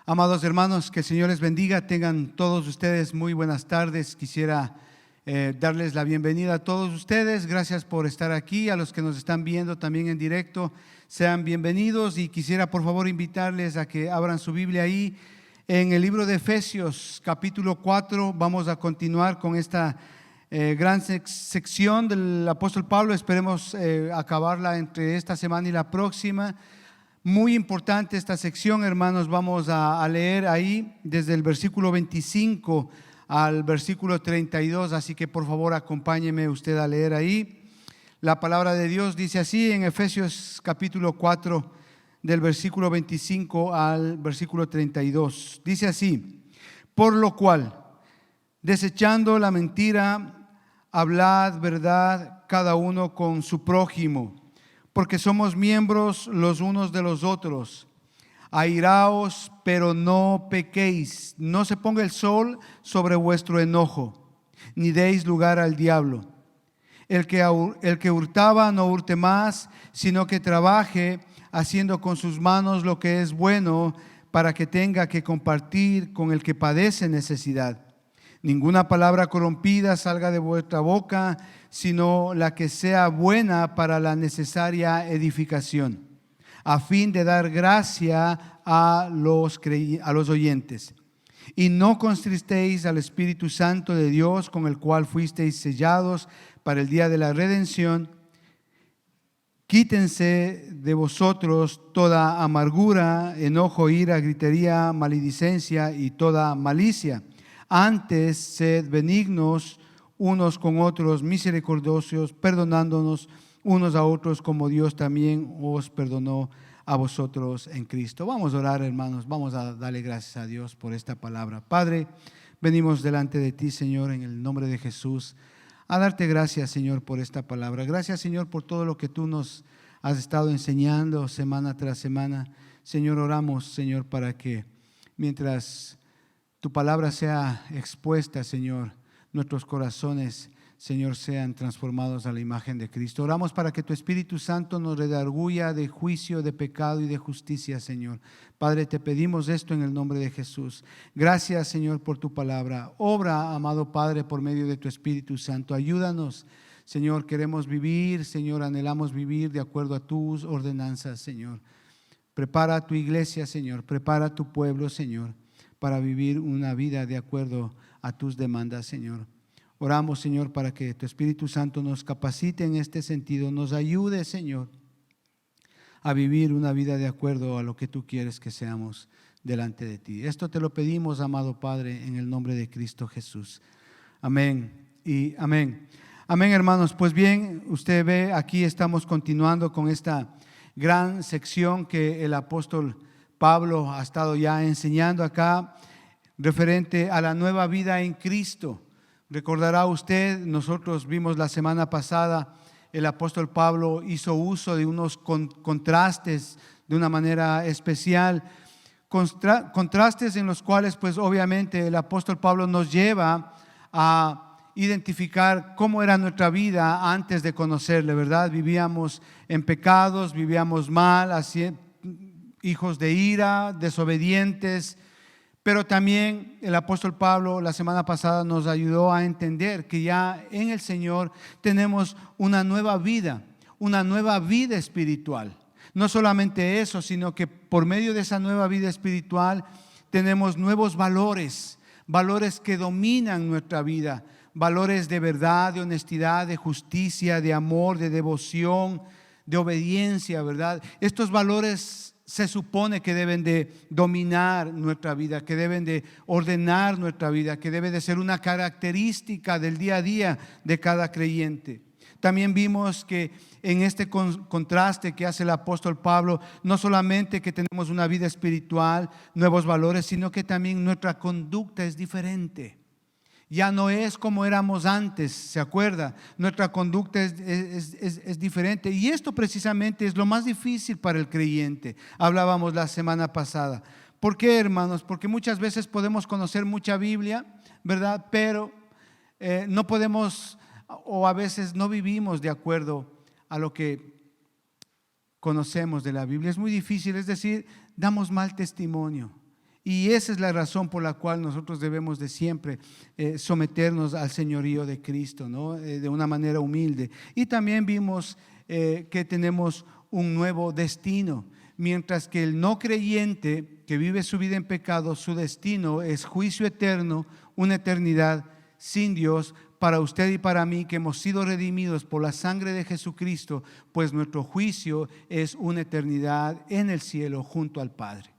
Amados hermanos, que el Señor les bendiga. Tengan todos ustedes muy buenas tardes. Quisiera darles la bienvenida a todos ustedes. Gracias por estar aquí. A los que nos están viendo también en directo, sean bienvenidos. Y quisiera por favor invitarles a que abran su Biblia ahí en el libro de Efesios capítulo 4. Vamos a continuar con esta gran sección del apóstol Pablo. Esperemos acabarla entre esta semana y la próxima. Muy importante esta sección, hermanos. Vamos a leer ahí desde el versículo 25 al versículo 32, así que por favor acompáñeme usted a leer ahí. La palabra de Dios dice así en Efesios capítulo 4, del versículo 25 al versículo 32. Dice así: por lo cual, desechando la mentira, hablad verdad cada uno con su prójimo, porque somos miembros los unos de los otros. Airaos, pero no pequéis. No se ponga el sol sobre vuestro enojo, ni deis lugar al diablo. El que hurtaba no hurte más, sino que trabaje, haciendo con sus manos lo que es bueno, para que tenga que compartir con el que padece necesidad. Ninguna palabra corrompida salga de vuestra boca, sino la que sea buena para la necesaria edificación, a fin de dar gracia a los oyentes. Y no contristéis al Espíritu Santo de Dios, con el cual fuisteis sellados para el día de la redención. Quítense de vosotros toda amargura, enojo, ira, gritería, maledicencia y toda malicia. Antes, sed benignos unos con otros, misericordiosos, perdonándonos unos a otros, como Dios también os perdonó a vosotros en Cristo. Vamos a orar, hermanos. Vamos a darle gracias a Dios por esta palabra. Padre, venimos delante de ti, Señor, en el nombre de Jesús, a darte gracias, Señor, por esta palabra. Gracias, Señor, por todo lo que tú nos has estado enseñando semana tras semana. Señor, oramos, Señor, para que mientras tu palabra sea expuesta, Señor, nuestros corazones, Señor, sean transformados a la imagen de Cristo. Oramos para que tu Espíritu Santo nos redarguya de juicio, de pecado y de justicia, Señor. Padre, te pedimos esto en el nombre de Jesús. Gracias, Señor, por tu palabra. Obra, amado Padre, por medio de tu Espíritu Santo. Ayúdanos, Señor. Queremos vivir, Señor, anhelamos vivir de acuerdo a tus ordenanzas, Señor. Prepara a tu iglesia, Señor. Prepara a tu pueblo, Señor, para vivir una vida de acuerdo a tus demandas, Señor. Oramos, Señor, para que tu Espíritu Santo nos capacite en este sentido, nos ayude, Señor, a vivir una vida de acuerdo a lo que tú quieres que seamos delante de ti. Esto te lo pedimos, amado Padre, en el nombre de Cristo Jesús. Amén y amén. Amén, hermanos. Pues bien, usted ve, aquí estamos continuando con esta gran sección que el apóstol Pablo ha estado ya enseñando acá, referente a la nueva vida en Cristo. Recordará usted, nosotros vimos la semana pasada, el apóstol Pablo hizo uso de unos contrastes de una manera especial, contrastes en los cuales pues obviamente el apóstol Pablo nos lleva a identificar cómo era nuestra vida antes de conocerle, ¿verdad? Vivíamos en pecados, vivíamos mal, hijos de ira, desobedientes. Pero también el apóstol Pablo la semana pasada nos ayudó a entender que ya en el Señor tenemos una nueva vida espiritual. No solamente eso, sino que por medio de esa nueva vida espiritual tenemos nuevos valores que dominan nuestra vida, valores de verdad, de honestidad, de justicia, de amor, de devoción, de obediencia, ¿verdad? Estos valores se supone que deben de dominar nuestra vida, que deben de ordenar nuestra vida, que debe de ser una característica del día a día de cada creyente. También vimos que en este contraste que hace el apóstol Pablo, no solamente que tenemos una vida espiritual, nuevos valores, sino que también nuestra conducta es diferente. Ya no es como éramos antes, ¿se acuerda? Nuestra conducta es diferente. Y esto precisamente es lo más difícil para el creyente. Hablábamos la semana pasada. ¿Por qué, hermanos? Porque muchas veces podemos conocer mucha Biblia, ¿verdad? Pero no podemos, o a veces no vivimos de acuerdo a lo que conocemos de la Biblia. Es muy difícil, es decir, damos mal testimonio. Y esa es la razón por la cual nosotros debemos de siempre someternos al señorío de Cristo, ¿no? De una manera humilde. Y también vimos que tenemos un nuevo destino. Mientras que el no creyente que vive su vida en pecado, su destino es juicio eterno, una eternidad sin Dios. Para usted y para mí, que hemos sido redimidos por la sangre de Jesucristo, pues nuestro juicio es una eternidad en el cielo junto al Padre.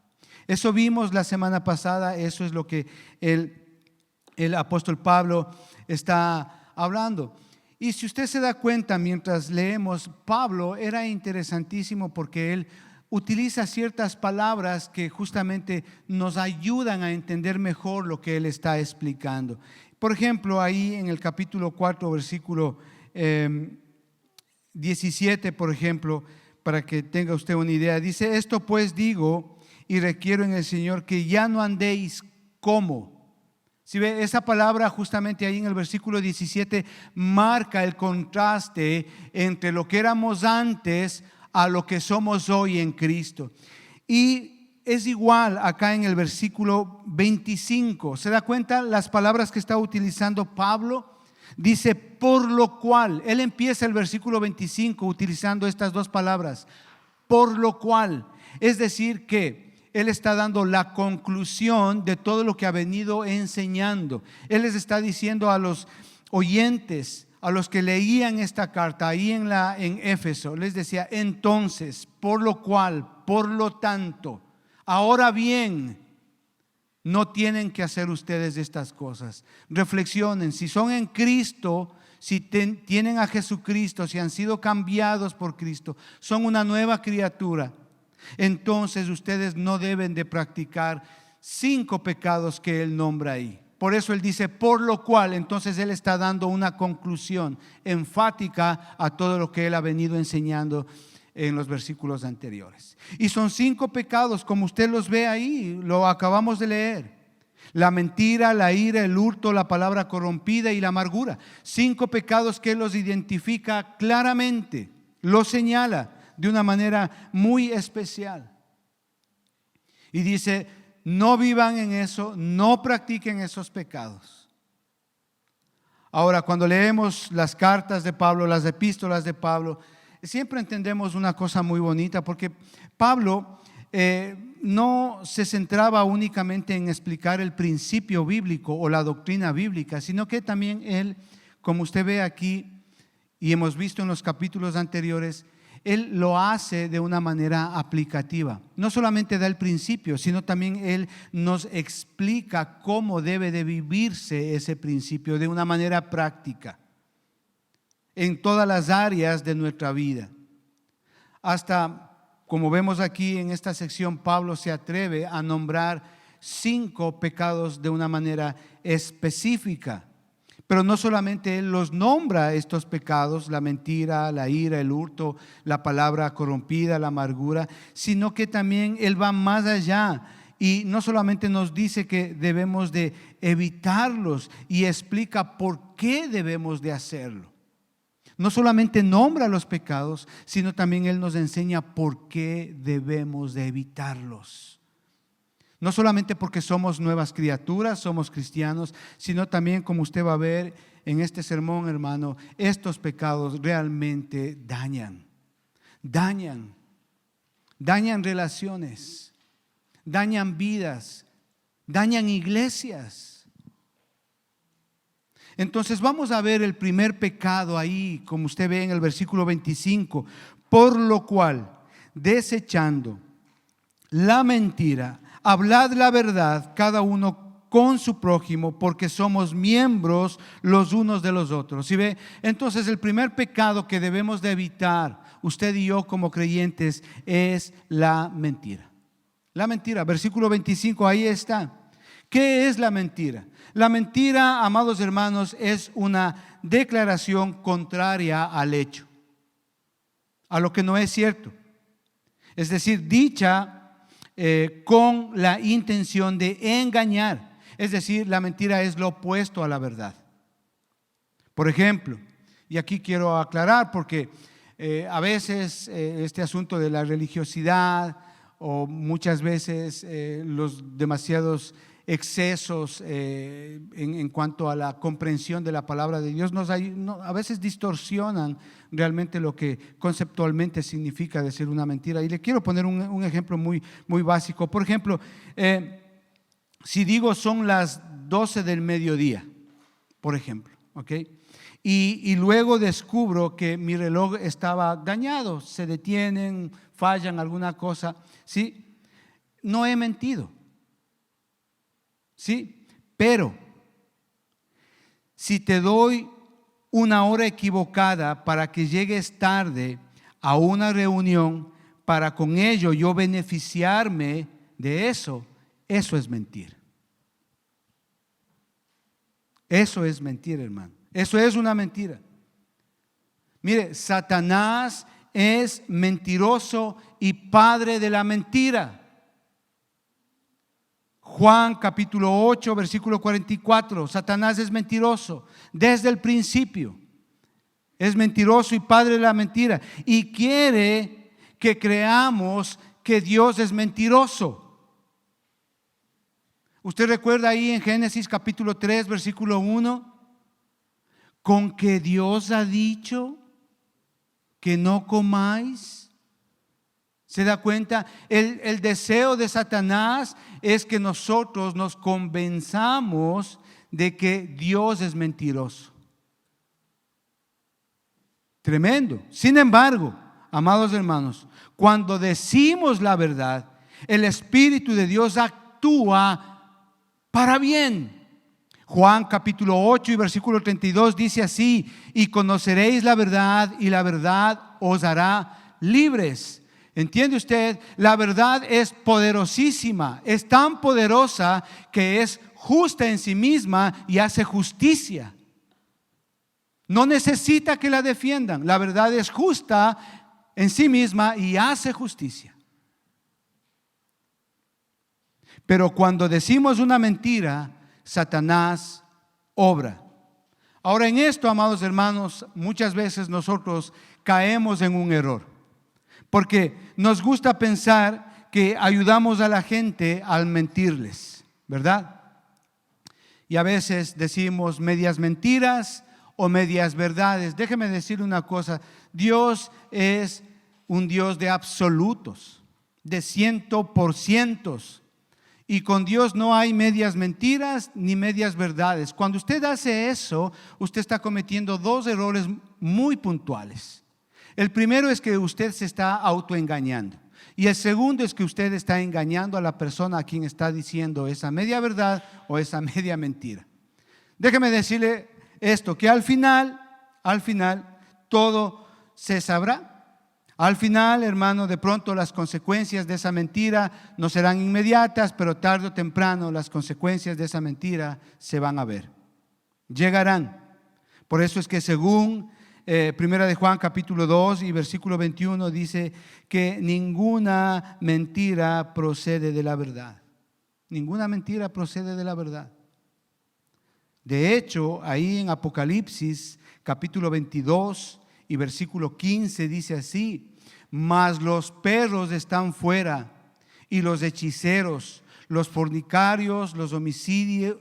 Eso vimos la semana pasada, eso es lo que el apóstol Pablo está hablando. Y si usted se da cuenta mientras leemos, Pablo era interesantísimo porque él utiliza ciertas palabras que justamente nos ayudan a entender mejor lo que él está explicando. Por ejemplo, ahí en el capítulo 4, versículo 17, por ejemplo, para que tenga usted una idea, dice: esto pues digo y requiero en el Señor que ya no andéis como. Si ve, esa palabra justamente ahí en el versículo 17 marca el contraste entre lo que éramos antes a lo que somos hoy en Cristo. Y es igual acá en el versículo 25. ¿Se da cuenta las palabras que está utilizando Pablo? Dice: por lo cual. Él empieza el versículo 25 utilizando estas dos palabras, por lo cual. Es decir que él está dando la conclusión de todo lo que ha venido enseñando. Él les está diciendo a los oyentes, a los que leían esta carta ahí en Éfeso, les decía: entonces, por lo cual, por lo tanto, ahora bien, no tienen que hacer ustedes estas cosas. Reflexionen, si son en Cristo, si tienen a Jesucristo, si han sido cambiados por Cristo, son una nueva criatura, entonces ustedes no deben de practicar 5 pecados que él nombra ahí. Por eso él dice por lo cual. Entonces él está dando una conclusión enfática a todo lo que él ha venido enseñando en los versículos anteriores. Y son 5 pecados, como usted los ve ahí, lo acabamos de leer: la mentira, la ira, el hurto, la palabra corrompida y la amargura. 5 pecados que él los identifica claramente, los señala de una manera muy especial. Y dice: no vivan en eso, no practiquen esos pecados. Ahora, cuando leemos las cartas de Pablo, las epístolas de Pablo, siempre entendemos una cosa muy bonita, porque Pablo no se centraba únicamente en explicar el principio bíblico o la doctrina bíblica, sino que también él, como usted ve aquí y hemos visto en los capítulos anteriores, él lo hace de una manera aplicativa. No solamente da el principio, sino también él nos explica cómo debe de vivirse ese principio de una manera práctica en todas las áreas de nuestra vida. Hasta, como vemos aquí en esta sección, Pablo se atreve a nombrar 5 pecados de una manera específica. Pero no solamente él los nombra, estos pecados: la mentira, la ira, el hurto, la palabra corrompida, la amargura, sino que también él va más allá y no solamente nos dice que debemos de evitarlos y explica por qué debemos de hacerlo. No solamente nombra los pecados, sino también él nos enseña por qué debemos de evitarlos. No solamente porque somos nuevas criaturas, somos cristianos, sino también, como usted va a ver en este sermón, hermano, estos pecados realmente dañan relaciones, dañan vidas, dañan iglesias. Entonces vamos a ver el primer pecado ahí, como usted ve en el versículo 25. Por lo cual, desechando la mentira, hablad la verdad cada uno con su prójimo, porque somos miembros los unos de los otros. ¿Sí ve? Entonces el primer pecado que debemos de evitar, usted y yo como creyentes, es la mentira. La mentira, versículo 25, ahí está. ¿Qué es la mentira? La mentira, amados hermanos, es una declaración contraria al hecho, a lo que no es cierto. Es decir, dicha con la intención de engañar. Es decir, la mentira es lo opuesto a la verdad. Por ejemplo, y aquí quiero aclarar porque a veces este asunto de la religiosidad o muchas veces los demasiados excesos en cuanto a la comprensión de la palabra de Dios a veces distorsionan realmente lo que conceptualmente significa decir una mentira. Y le quiero poner un ejemplo muy, muy básico. Por ejemplo, si digo son las 12 del mediodía, por ejemplo, ¿ok? Y luego descubro que mi reloj estaba dañado, se detienen, fallan alguna cosa, ¿sí? No he mentido, ¿sí? Pero si te doy una hora equivocada para que llegues tarde a una reunión, para con ello yo beneficiarme de eso, eso es mentir. Eso es mentir, hermano. Eso es una mentira. Mire, Satanás es mentiroso y padre de la mentira. Juan capítulo 8, versículo 44. Satanás es mentiroso desde el principio. Es mentiroso y padre de la mentira. Y quiere que creamos que Dios es mentiroso. Usted recuerda ahí en Génesis capítulo 3, versículo 1. Con que Dios ha dicho que no comáis. ¿Se da cuenta? El deseo de Satanás es que nosotros nos convenzamos de que Dios es mentiroso. Tremendo. Sin embargo, amados hermanos, cuando decimos la verdad, el Espíritu de Dios actúa para bien. Juan capítulo 8 y versículo 32 dice así: y conoceréis la verdad y la verdad os hará libres. ¿Entiende usted? La verdad es poderosísima, es tan poderosa que es justa en sí misma y hace justicia. No necesita que la defiendan. La verdad es justa en sí misma y hace justicia. Pero cuando decimos una mentira, Satanás obra. Ahora, en esto, amados hermanos, muchas veces nosotros caemos en un error, porque nos gusta pensar que ayudamos a la gente al mentirles, ¿verdad? Y a veces decimos medias mentiras o medias verdades. Déjeme decir una cosa: Dios es un Dios de absolutos, de 100%. Y con Dios no hay medias mentiras ni medias verdades. Cuando usted hace eso, usted está cometiendo dos errores muy puntuales. El primero es que usted se está autoengañando. Y el segundo es que usted está engañando a la persona a quien está diciendo esa media verdad o esa media mentira. Déjeme decirle esto, que al final, todo se sabrá. Al final, hermano, de pronto las consecuencias de esa mentira no serán inmediatas, pero tarde o temprano las consecuencias de esa mentira se van a ver. Llegarán. Por eso es que según Primera de Juan capítulo 2 y versículo 21 dice que ninguna mentira procede de la verdad. Ninguna mentira procede de la verdad. De hecho, ahí en Apocalipsis capítulo 22 y versículo 15 dice así: mas los perros están fuera, y los hechiceros, los fornicarios, los homicidas,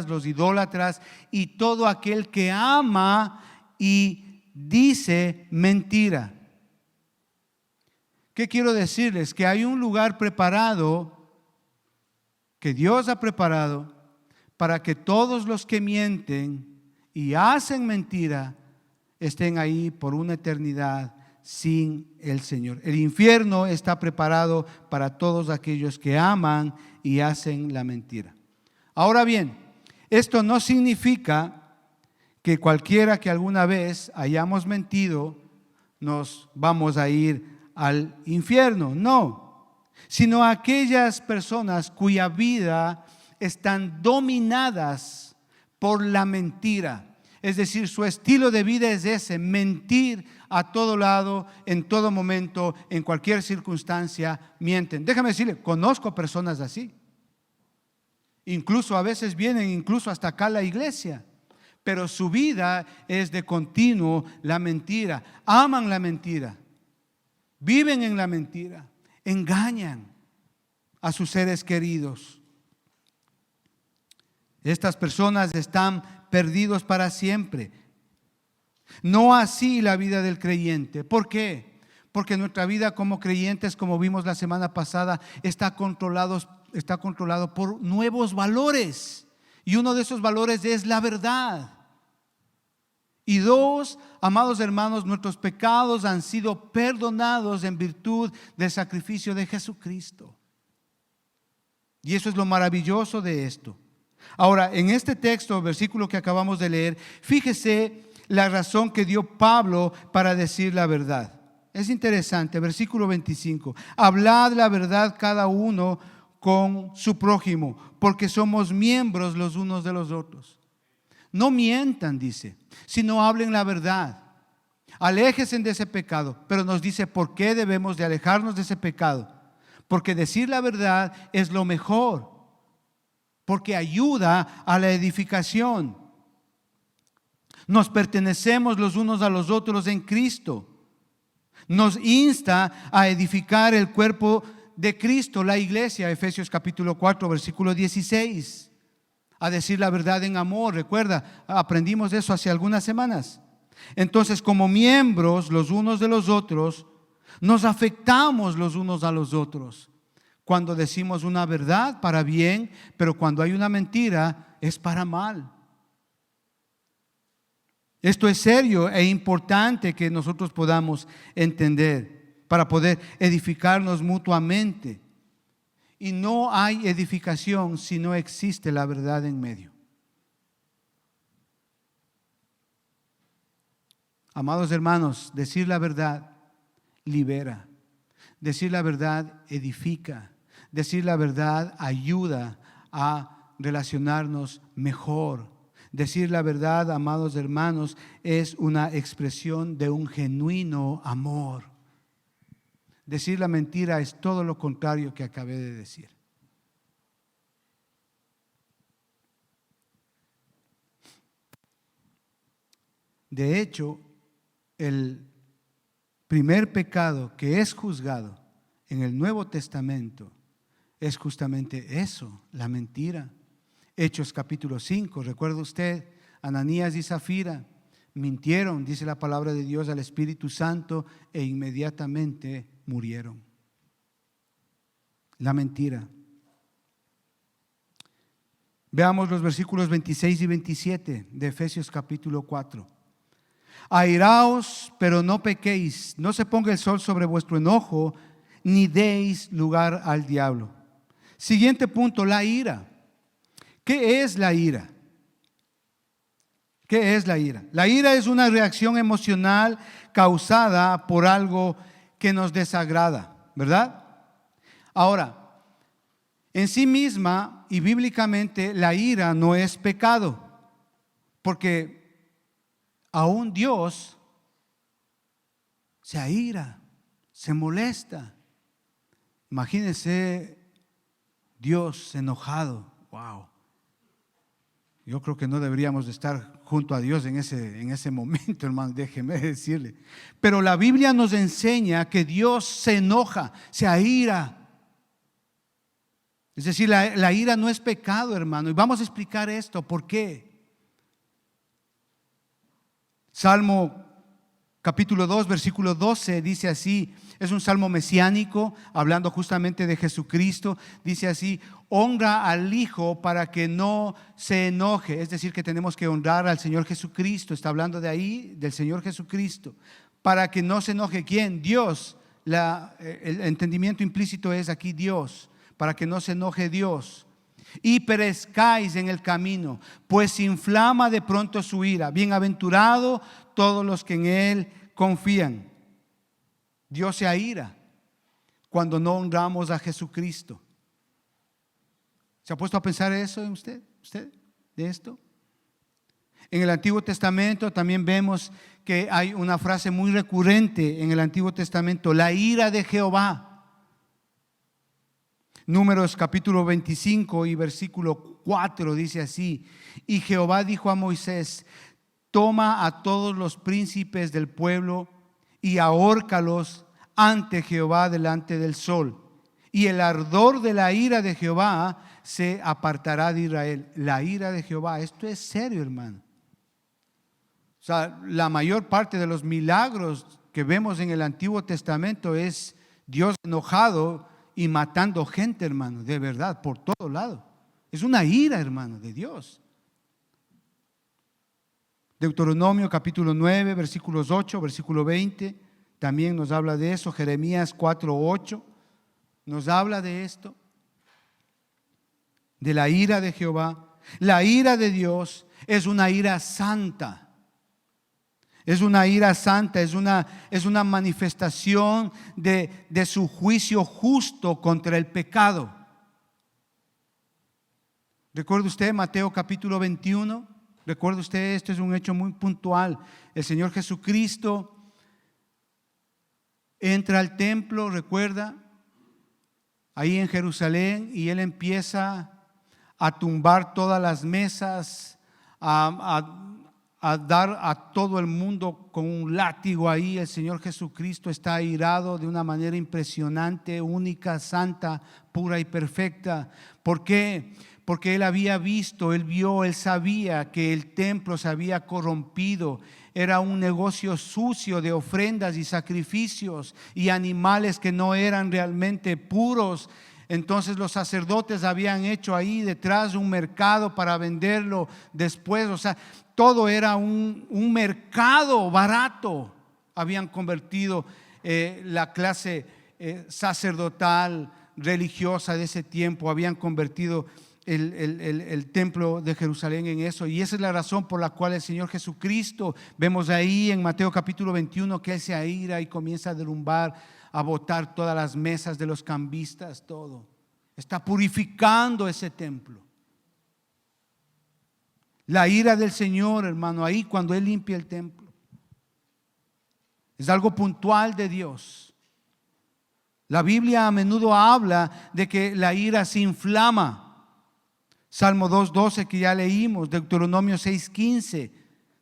los idólatras y todo aquel que ama y dice mentira. ¿Qué quiero decirles? Que hay un lugar preparado, que Dios ha preparado, para que todos los que mienten y hacen mentira estén ahí por una eternidad sin el Señor. El infierno está preparado para todos aquellos que aman y hacen la mentira. Ahora bien, esto no significa que cualquiera que alguna vez hayamos mentido nos vamos a ir al infierno, no, sino aquellas personas cuya vida están dominadas por la mentira. Es decir, su estilo de vida es ese: mentir a todo lado, en todo momento, en cualquier circunstancia, mienten. Déjame decirle, conozco personas así. Incluso a veces vienen incluso hasta acá a la iglesia, pero su vida es de continuo la mentira. Aman la mentira, viven en la mentira, engañan a sus seres queridos. Estas personas están perdidos para siempre. No así la vida del creyente. ¿Por qué? Porque nuestra vida como creyentes, como vimos la semana pasada, está controlado por nuevos valores. Y uno de esos valores es la verdad. Y dos, amados hermanos, nuestros pecados han sido perdonados en virtud del sacrificio de Jesucristo. Y eso es lo maravilloso de esto. Ahora, en este texto, versículo que acabamos de leer, fíjese la razón que dio Pablo para decir la verdad. Es interesante, versículo 25. Hablad la verdad cada uno con su prójimo, porque somos miembros los unos de los otros. No mientan, dice, sino hablen la verdad. Aléjense de ese pecado, pero nos dice por qué debemos de alejarnos de ese pecado. Porque decir la verdad es lo mejor, porque ayuda a la edificación. Nos pertenecemos los unos a los otros en Cristo. Nos insta a edificar el cuerpo de Cristo, la iglesia, Efesios capítulo 4, versículo 16. A decir la verdad en amor. Recuerda, aprendimos eso hace algunas semanas. Entonces, como miembros los unos de los otros, nos afectamos los unos a los otros. Cuando decimos una verdad para bien, pero cuando hay una mentira es para mal. Esto es serio e importante que nosotros podamos entender para poder edificarnos mutuamente. Y no hay edificación si no existe la verdad en medio. Amados hermanos, decir la verdad libera. Decir la verdad edifica. Decir la verdad ayuda a relacionarnos mejor. Decir la verdad, amados hermanos, es una expresión de un genuino amor. Decir la mentira es todo lo contrario que acabé de decir. De hecho, el primer pecado que es juzgado en el Nuevo Testamento es justamente eso, la mentira. Hechos capítulo 5, recuerda usted, Ananías y Zafira mintieron, dice la palabra de Dios, al Espíritu Santo e inmediatamente murieron. La mentira. Veamos los versículos 26 y 27 de Efesios capítulo 4. Airaos, pero no pequéis, no se ponga el sol sobre vuestro enojo, ni deis lugar al diablo. Siguiente punto, la ira. ¿Qué es la ira? ¿Qué es la ira? La ira es una reacción emocional causada por algo que nos desagrada, ¿verdad? Ahora, en sí misma y bíblicamente la ira no es pecado, porque aún Dios se aira, se molesta. Imagínense Dios enojado. Wow. Yo creo que no deberíamos de estar junto a Dios en ese momento, hermano, déjeme decirle. Pero la Biblia nos enseña que Dios se enoja, se aira. Es decir, la ira no es pecado, hermano. Y vamos a explicar esto, ¿por qué? Salmo capítulo 2, versículo 12 dice así, es un salmo mesiánico, hablando justamente de Jesucristo. Dice así: honra al Hijo para que no se enoje. Es decir, que tenemos que honrar al Señor Jesucristo. Está hablando de ahí, del Señor Jesucristo. Para que no se enoje, ¿quién? Dios. El entendimiento implícito es aquí Dios. Para que no se enoje Dios. Y perezcáis en el camino, pues inflama de pronto su ira. Bienaventurado todos los que en Él confían. Dios se aira cuando no honramos a Jesucristo. ¿Se ha puesto a pensar eso en usted de esto? En el Antiguo Testamento también vemos que hay una frase muy recurrente en el Antiguo Testamento: la ira de Jehová. Números capítulo 25 y versículo 4 dice así: y Jehová dijo a Moisés: toma a todos los príncipes del pueblo y ahórcalos ante Jehová delante del sol, y el ardor de la ira de Jehová se apartará de Israel. La ira de Jehová, esto es serio, hermano. O sea, la mayor parte de los milagros que vemos en el Antiguo Testamento es Dios enojado y matando gente, hermano, de verdad, por todo lado. Es una ira, hermano, de Dios. Deuteronomio capítulo 9, versículos 8, versículo 20, también nos habla de eso. Jeremías 4:8 nos habla de esto, de la ira de Jehová. La ira de Dios es una ira santa. Es una ira santa, es una manifestación de su juicio justo contra el pecado. ¿Recuerda usted Mateo capítulo 21? ¿Recuerda usted? Esto es un hecho muy puntual. El Señor Jesucristo entra al templo, recuerda, ahí en Jerusalén, y Él empieza a tumbar todas las mesas, a dar a todo el mundo con un látigo ahí. El Señor Jesucristo está airado de una manera impresionante, única, santa, pura y perfecta. ¿Por qué? Porque Él había visto, Él vio, Él sabía que el templo se había corrompido. Era un negocio sucio de ofrendas y sacrificios y animales que no eran realmente puros. Entonces los sacerdotes habían hecho ahí detrás un mercado para venderlo después. O sea, todo era un mercado barato. Habían convertido la clase sacerdotal, religiosa de ese tiempo, habían convertido el templo de Jerusalén en eso. Y esa es la razón por la cual el Señor Jesucristo, vemos ahí en Mateo capítulo 21 que Él se aira y comienza a derrumbar, a botar todas las mesas de los cambistas, todo. Está purificando ese templo. La ira del Señor, hermano, ahí cuando Él limpia el templo, es algo puntual de Dios. La Biblia a menudo habla de que la ira se inflama. Salmo 2:12 que ya leímos, Deuteronomio 6:15,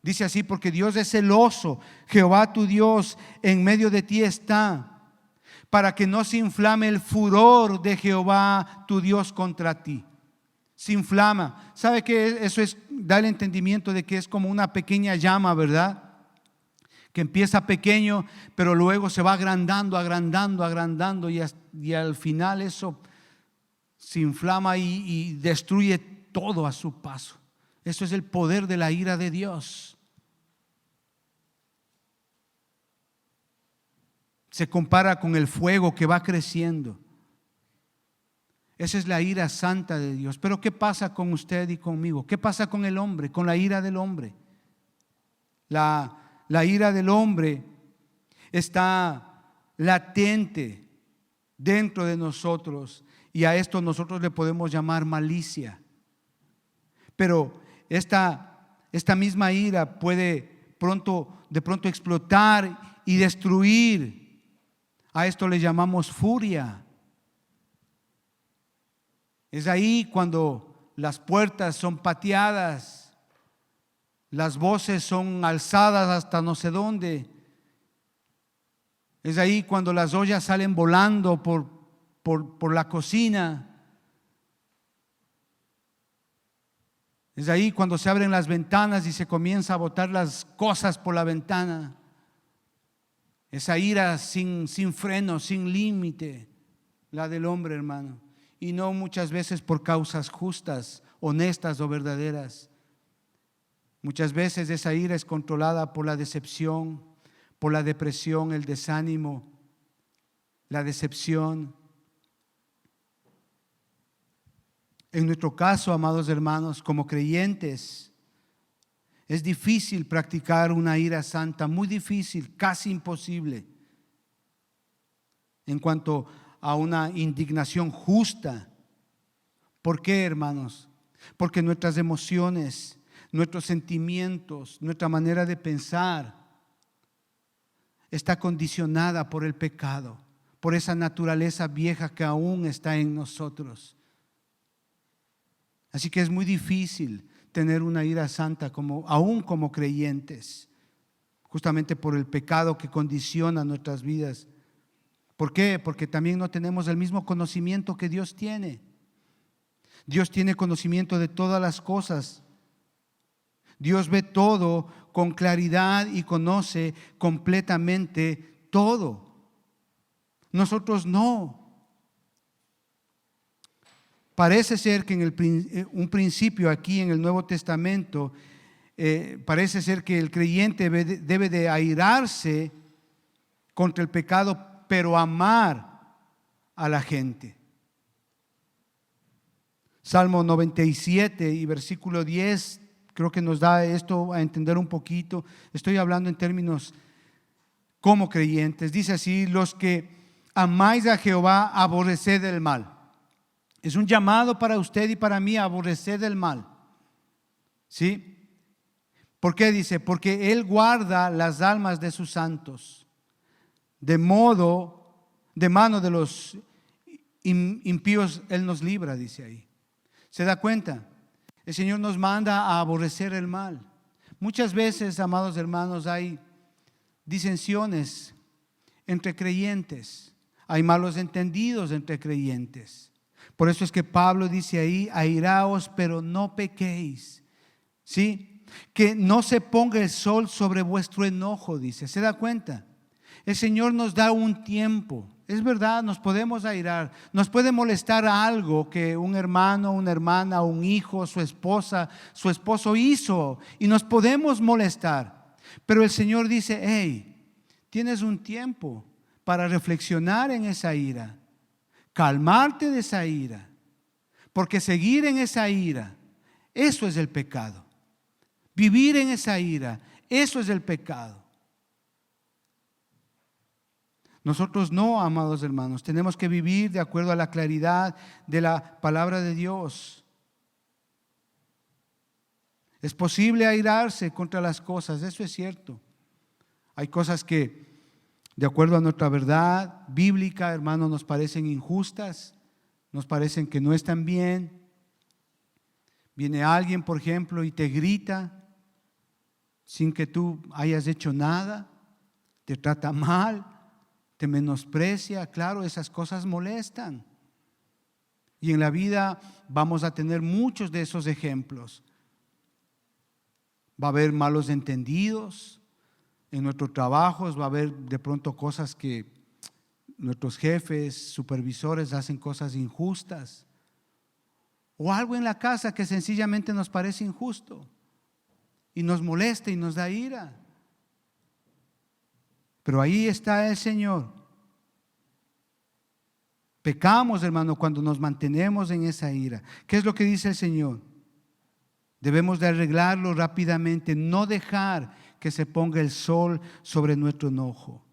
dice así: porque Dios es celoso, Jehová tu Dios en medio de ti está, para que no se inflame el furor de Jehová tu Dios contra ti. Se inflama. ¿Sabe qué? Eso da el entendimiento de que es como una pequeña llama, ¿verdad? Que empieza pequeño, pero luego se va agrandando, agrandando, agrandando, y al final eso se inflama y destruye todo a su paso. Eso es el poder de la ira de Dios. Se compara con el fuego que va creciendo. Esa es la ira santa de Dios. Pero ¿qué pasa con usted y conmigo? ¿Qué pasa con el hombre? Con la ira del hombre. La ira del hombre está latente dentro de nosotros, y a esto nosotros le podemos llamar malicia. Pero esta misma ira puede de pronto explotar y destruir. A esto le llamamos furia. Es ahí cuando las puertas son pateadas, las voces son alzadas hasta no sé dónde. Es ahí cuando las ollas salen volando por la cocina. Es ahí cuando se abren las ventanas y se comienza a botar las cosas por la ventana. Esa ira sin freno, sin límite, la del hombre, hermano. Y no muchas veces por causas justas, honestas o verdaderas. Muchas veces esa ira es controlada por la decepción, por la depresión, el desánimo, la decepción. En nuestro caso, amados hermanos, como creyentes, es difícil practicar una ira santa, muy difícil, casi imposible, en cuanto a una indignación justa. ¿Por qué, hermanos? Porque nuestras emociones, nuestros sentimientos, nuestra manera de pensar está condicionada por el pecado, por esa naturaleza vieja que aún está en nosotros. Así que es muy difícil tener una ira santa aún como creyentes, justamente por el pecado que condiciona nuestras vidas. ¿Por qué? Porque también no tenemos el mismo conocimiento que Dios tiene. Dios tiene conocimiento de todas las cosas. Dios ve todo con claridad y conoce completamente todo. Nosotros no. Parece ser que en un principio aquí en el Nuevo Testamento, parece ser que el creyente debe de airarse contra el pecado, pero amar a la gente. Salmo 97 y versículo 10, creo que nos da esto a entender un poquito. Estoy hablando en términos como creyentes. Dice así: los que amáis a Jehová, aborreced el mal. Es un llamado para usted y para mí a aborrecer el mal. ¿Sí? ¿Por qué dice? Porque Él guarda las almas de sus santos, de mano de los impíos Él nos libra, dice ahí. ¿Se da cuenta? El Señor nos manda a aborrecer el mal. Muchas veces, amados hermanos, hay disensiones entre creyentes, hay malos entendidos entre creyentes. Por eso es que Pablo dice ahí: airaos, pero no pequéis. ¿Sí? Que no se ponga el sol sobre vuestro enojo, dice. ¿Se da cuenta? El Señor nos da un tiempo. Es verdad, nos podemos airar, nos puede molestar algo que un hermano, una hermana, un hijo, su esposa, su esposo hizo, y nos podemos molestar. Pero el Señor dice: hey, tienes un tiempo para reflexionar en esa ira, calmarte de esa ira, porque seguir en esa ira, eso es el pecado. Vivir en esa ira, eso es el pecado. Nosotros no, amados hermanos, tenemos que vivir de acuerdo a la claridad de la palabra de Dios. Es posible airarse contra las cosas, eso es cierto. Hay cosas que, de acuerdo a nuestra verdad bíblica, hermanos, nos parecen injustas, nos parecen que no están bien. Viene alguien, por ejemplo, y te grita sin que tú hayas hecho nada, te trata mal, te menosprecia. Claro, esas cosas molestan. Y en la vida vamos a tener muchos de esos ejemplos. Va a haber malos entendidos en nuestros trabajos, va a haber de pronto cosas que nuestros jefes, supervisores hacen cosas injustas. O algo en la casa que sencillamente nos parece injusto y nos molesta y nos da ira. Pero ahí está el Señor. Pecamos, hermano, cuando nos mantenemos en esa ira. ¿Qué es lo que dice el Señor? Debemos de arreglarlo rápidamente, no dejar que se ponga el sol sobre nuestro enojo.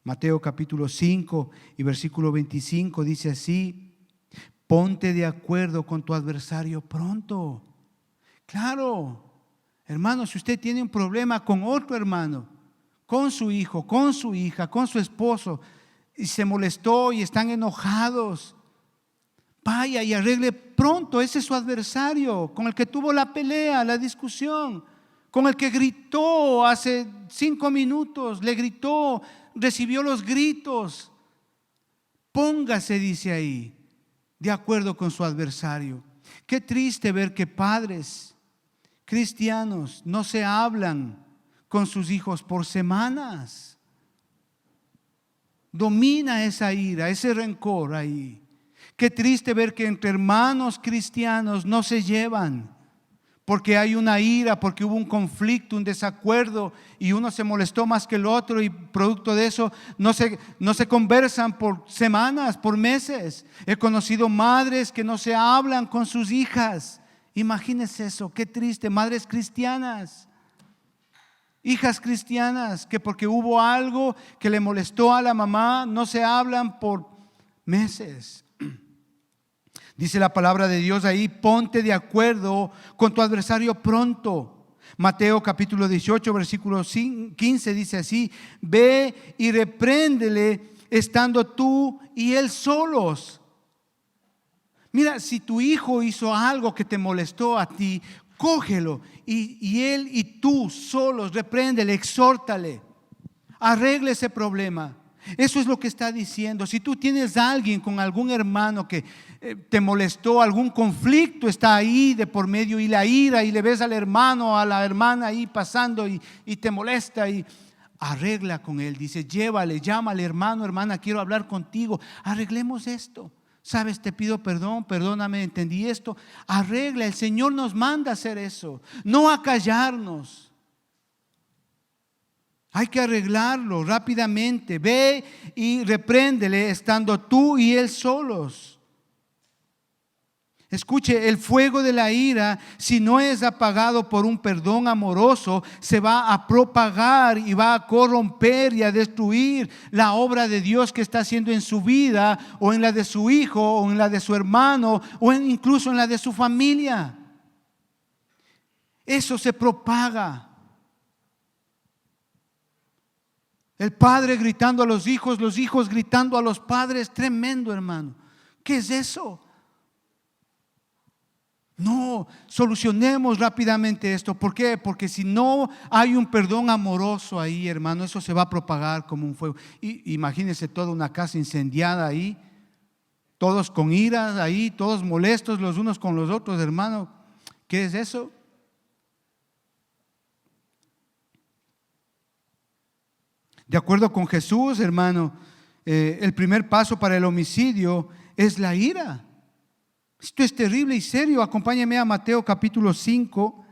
Mateo capítulo 5 y versículo 25 dice así: ponte de acuerdo con tu adversario pronto. Claro, hermano, si usted tiene un problema con otro hermano, con su hijo, con su hija, con su esposo, y se molestó y están enojados, vaya y arregle pronto. Ese es su adversario, con el que tuvo la pelea, la discusión, con el que gritó hace 5 minutos, le gritó, recibió los gritos. Póngase, dice ahí, de acuerdo con su adversario. Qué triste ver que padres cristianos no se hablan con sus hijos por semanas. Domina esa ira, ese rencor ahí. Qué triste ver que entre hermanos cristianos no se llevan, porque hay una ira, porque hubo un conflicto, un desacuerdo, y uno se molestó más que el otro, y producto de eso no se conversan por semanas, por meses. He conocido madres que no se hablan con sus hijas. Imagínense eso, qué triste. Madres cristianas, hijas cristianas, que porque hubo algo que le molestó a la mamá, no se hablan por meses. Dice la palabra de Dios ahí: ponte de acuerdo con tu adversario pronto. Mateo capítulo 18 versículo 15 dice así: ve y repréndele estando tú y él solos. Mira, si tu hijo hizo algo que te molestó a ti, cógelo y él y tú solos repréndele, exhórtale, arregle ese problema. Eso es lo que está diciendo. Si tú tienes a alguien con algún hermano que te molestó, algún conflicto está ahí de por medio y la ira, y le ves al hermano o a la hermana ahí pasando y te molesta, y arregla con él. Dice, llévale, llámale, hermano, hermana, quiero hablar contigo. Arreglemos esto. Sabes, te pido perdón, perdóname, entendí esto. Arregla, el Señor nos manda a hacer eso, no a callarnos. Hay que arreglarlo rápidamente. Ve y repréndele estando tú y él solos. Escuche, el fuego de la ira, si no es apagado por un perdón amoroso, se va a propagar y va a corromper y a destruir la obra de Dios que está haciendo en su vida, o en la de su hijo, o en la de su hermano, o incluso en la de su familia. Eso se propaga. El padre gritando a los hijos gritando a los padres, tremendo, hermano. ¿Qué es eso? No, solucionemos rápidamente esto. ¿Por qué? Porque si no hay un perdón amoroso ahí, hermano, eso se va a propagar como un fuego. Y imagínense toda una casa incendiada ahí, todos con ira ahí, todos molestos los unos con los otros, hermano. ¿Qué es eso? De acuerdo con Jesús, hermano, el primer paso para el homicidio es la ira. Esto es terrible y serio. Acompáñame a Mateo capítulo 5,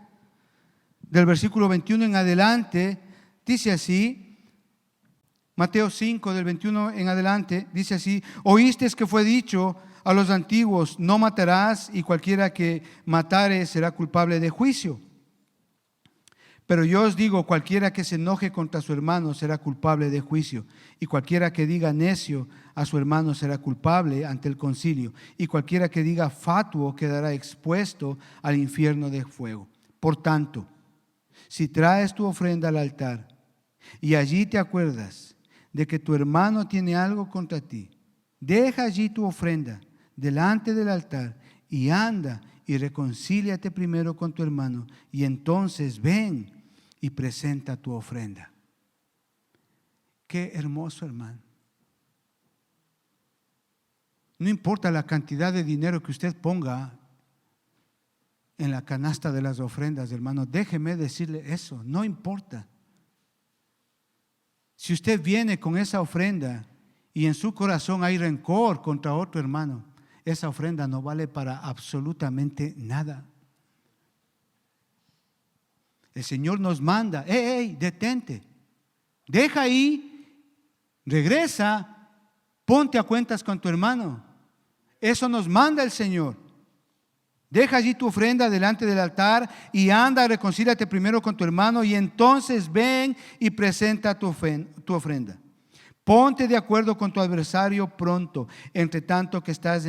del versículo 21 en adelante. Dice así, Mateo 5, del 21 en adelante, dice así: oísteis que fue dicho a los antiguos, no matarás, y cualquiera que matare será culpable de juicio. Pero yo os digo, cualquiera que se enoje contra su hermano será culpable de juicio, y cualquiera que diga necio a su hermano será culpable ante el concilio, y cualquiera que diga fatuo quedará expuesto al infierno de fuego. Por tanto, si traes tu ofrenda al altar y allí te acuerdas de que tu hermano tiene algo contra ti, deja allí tu ofrenda delante del altar y anda y reconcíliate primero con tu hermano, y entonces ven y presenta tu ofrenda. Qué hermoso, hermano. No importa la cantidad de dinero que usted ponga en la canasta de las ofrendas, hermano, déjeme decirle eso, no importa. Si usted viene con esa ofrenda y en su corazón hay rencor contra otro hermano, esa ofrenda no vale para absolutamente nada. El Señor nos manda, detente, deja ahí, regresa, ponte a cuentas con tu hermano. Eso nos manda el Señor. Deja allí tu ofrenda delante del altar y anda, reconcíliate primero con tu hermano, y entonces ven y presenta tu ofrenda. Ponte de acuerdo con tu adversario pronto, entre tanto que estás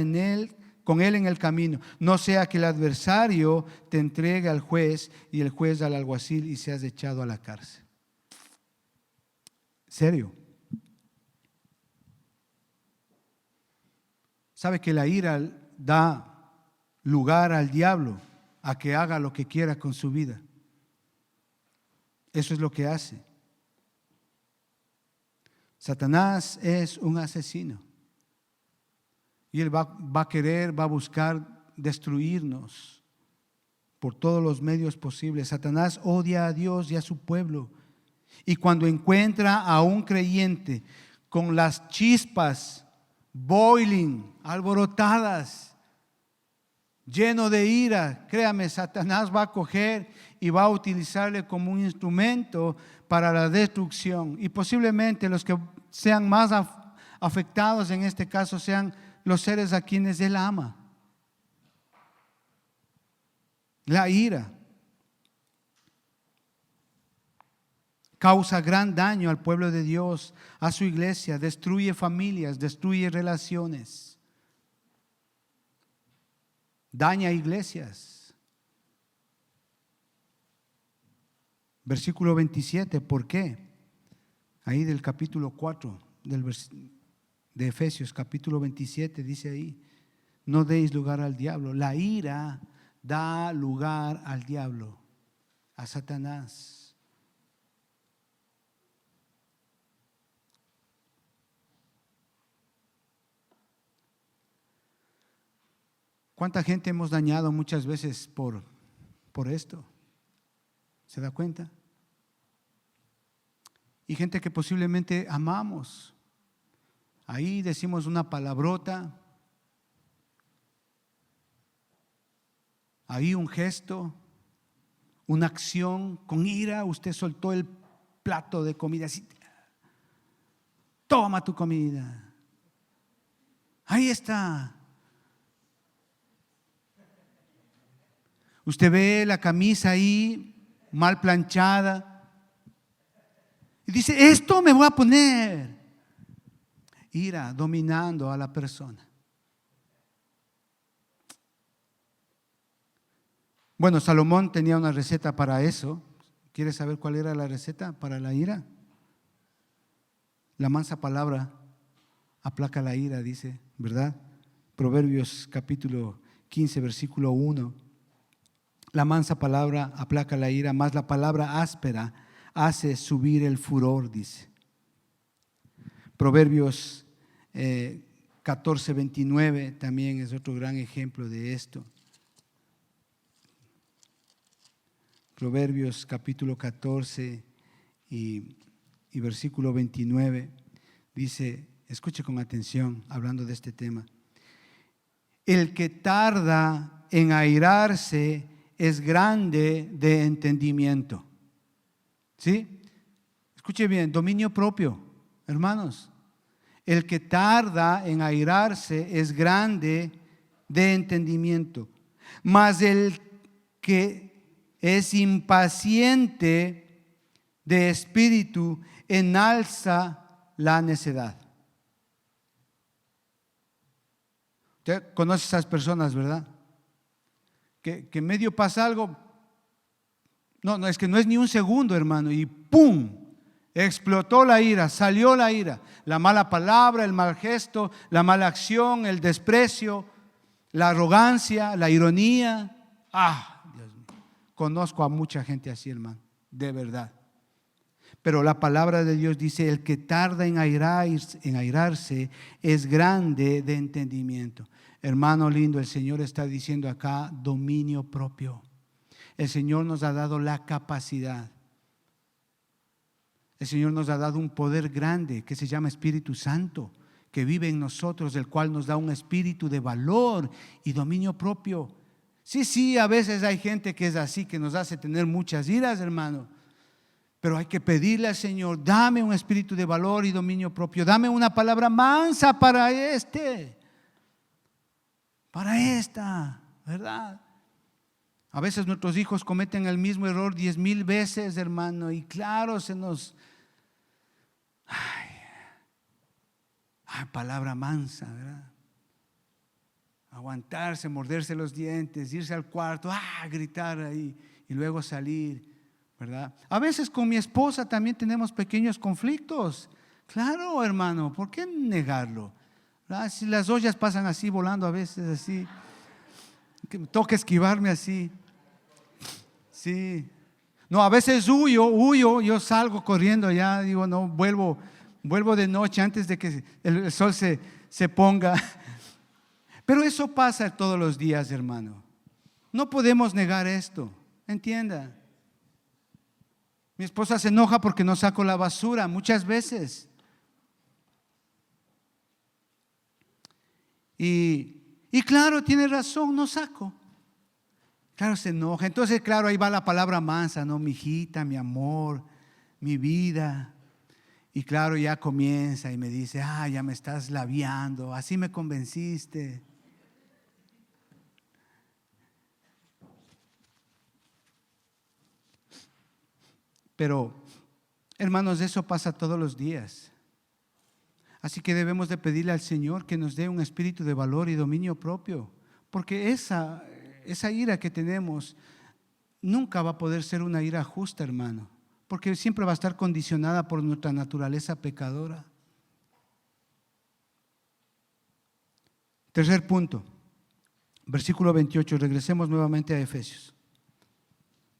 con él en el camino. No sea que el adversario te entregue al juez y el juez al alguacil y seas echado a la cárcel. ¿Serio? ¿Sabe que la ira da lugar al diablo a que haga lo que quiera con su vida? Eso es lo que hace. Satanás es un asesino y él va a buscar destruirnos por todos los medios posibles. Satanás odia a Dios y a su pueblo, y cuando encuentra a un creyente con las chispas boiling, alborotadas, lleno de ira, créame, Satanás va a coger y va a utilizarle como un instrumento para la destrucción. Y posiblemente los que sean más afectados en este caso sean los seres a quienes él ama. La ira causa gran daño al pueblo de Dios, a su iglesia, destruye familias, destruye relaciones, daña iglesias. Versículo 27, ¿por qué? Ahí del capítulo 4 de Efesios, capítulo 27, dice ahí: no deis lugar al diablo. La ira da lugar al diablo, a Satanás. ¿Cuánta gente hemos dañado muchas veces por esto? ¿Se da cuenta? Y gente que posiblemente amamos. Ahí decimos una palabrota, ahí un gesto, una acción con ira. Usted soltó el plato de comida así, toma tu comida. Ahí está. Usted ve la camisa ahí mal planchada y dice, esto me voy a poner. Ira dominando a la persona. Bueno, Salomón tenía una receta para eso. ¿Quieres saber cuál era la receta para la ira? La mansa palabra aplaca la ira, dice, ¿verdad? Proverbios capítulo 15, versículo 1. La mansa palabra aplaca la ira, mas la palabra áspera hace subir el furor, dice. Proverbios 14, 29 también es otro gran ejemplo de esto. Proverbios capítulo 14 y versículo 29 dice, escuche con atención, hablando de este tema. El que tarda en airarse es grande de entendimiento. ¿Sí? Escuche bien, dominio propio, hermanos. El que tarda en airarse es grande de entendimiento, mas el que es impaciente de espíritu enalza la necedad. Usted conoce a esas personas, ¿verdad? Que medio pasa algo, no, es que no es ni un segundo, hermano, y ¡pum! Explotó la ira, salió la ira, la mala palabra, el mal gesto, la mala acción, el desprecio, la arrogancia, la ironía. Dios mío, conozco a mucha gente así, hermano, de verdad. Pero la palabra de Dios dice, el que tarda en airarse es grande de entendimiento. Hermano lindo, el Señor está diciendo acá dominio propio. El Señor nos ha dado la capacidad. El Señor nos ha dado un poder grande que se llama Espíritu Santo, que vive en nosotros, el cual nos da un espíritu de valor y dominio propio. Sí, a veces hay gente que es así, que nos hace tener muchas iras, hermano. Pero hay que pedirle al Señor, dame un espíritu de valor y dominio propio. Dame una palabra mansa para esta, ¿verdad? A veces nuestros hijos cometen el mismo error 10,000 veces, hermano, y claro, se nos... palabra mansa, ¿verdad? Aguantarse, morderse los dientes, irse al cuarto, gritar ahí y luego salir, ¿verdad? A veces con mi esposa también tenemos pequeños conflictos. Claro, hermano, ¿por qué negarlo? ¿Verdad? Si las ollas pasan así, volando a veces así, que me toca esquivarme así. Sí. No, a veces huyo, yo salgo corriendo ya, digo, no, vuelvo de noche antes de que el sol se ponga. Pero eso pasa todos los días, hermano. No podemos negar esto, entienda. Mi esposa se enoja porque no saco la basura muchas veces. Y claro, tiene razón, no saco. Claro, se enoja. Entonces, claro, ahí va la palabra mansa, ¿no? Mi hijita, mi amor, mi vida. Y claro, ya comienza y me dice, ya me estás labiando, así me convenciste. Pero, hermanos, eso pasa todos los días. Así que debemos de pedirle al Señor que nos dé un espíritu de valor y dominio propio. Porque esa ira que tenemos nunca va a poder ser una ira justa, hermano. Porque siempre va a estar condicionada por nuestra naturaleza pecadora. Tercer punto, versículo 28. Regresemos nuevamente a Efesios.